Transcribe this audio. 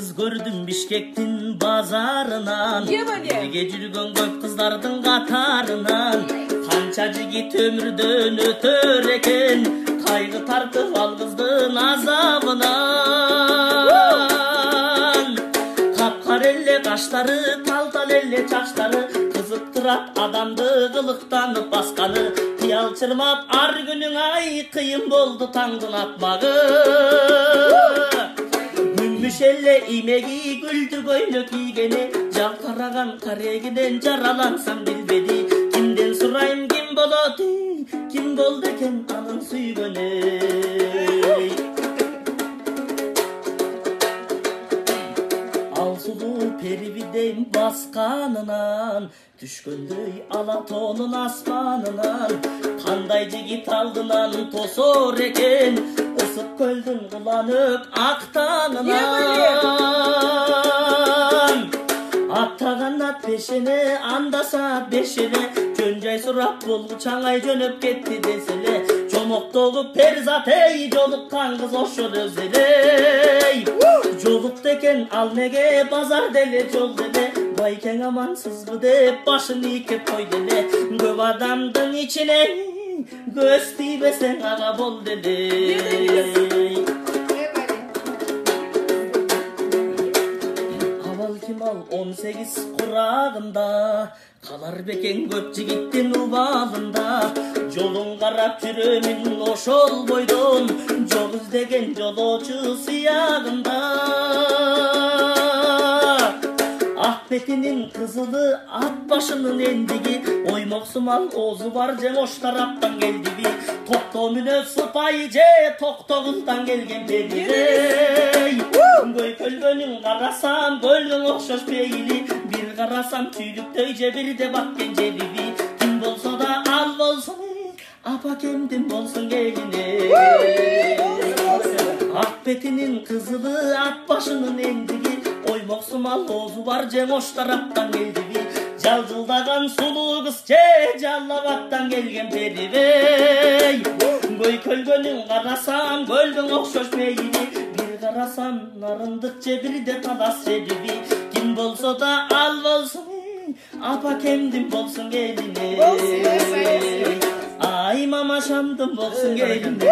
kız gördüm Bişkek'tin bazarынан. Birge жүрgөн көп kızlardın katarынан. Kança jigit ömürden ötör eken, kaygı tartıp al kızdın azabından. Kapkarelle kaşları, tal elle çaçları, kızıktırat adamdı kılıktanıp baskanı. Kıyal çırmap ar günün ay, kıyım boldu tаңдын atmağı. Gülmüş elle imegi, güldü göynök giygeni, жалқараған карегиден жаралансам билбеди. Kimden surayım kim boloti, kim boldu eken anın süygönü. Al sulu peribideyim baskanынан, düşkөндөй Алатоонун асманынан. Кандай жигит алдынан тосор экен, ысык көлдүн куланып ак таңынан. Аттаган ат пешене, андаса бешене, жөн жай сурап болгу чаңай жөнөп кетти деселе. Жомоктогу перзат эй, жолуккан кыз ошол өзелей. Жолукту экен ал неге, базар деле жол деле, байкең амансызбы деп башын ийкеп кой деле. Көп адамдын ичине көз тийбесең ага бол деле. Абал кимал 18 курагында, калар бекең көп жигиттин убалында. Жолун карап жүрөмүн ошол бойдон, жол издеген жолоочу сыягында. Ак бетинин кызылы, ат башынын эндиги, оймоксумал оозу бар же ош тараптан келдиби. Токто мүнөз сыпайы же токто кыздан келген перидей. Көй көлгөнүн карасам, көлгөн окшош пейили, бир карасам түйдүктөй же бирде баткен желиби. Ким болсо да ал болсун, апакемдин болсун келине. Ак бетинин кызылы, ат башынын эндиги, оймоксумал оозу бар же ош тараптан келдиби. Жалжылдаган сулуу кыз же жаллабаттан келген перибей. Көй көлгөнүн карасам, көлгөн окшош пейили, бир карасам нарындык же бирде талас желиби. Ким болсо да ал болсун, апакемдин болсун келине. Ай мама шамдын болсун келине.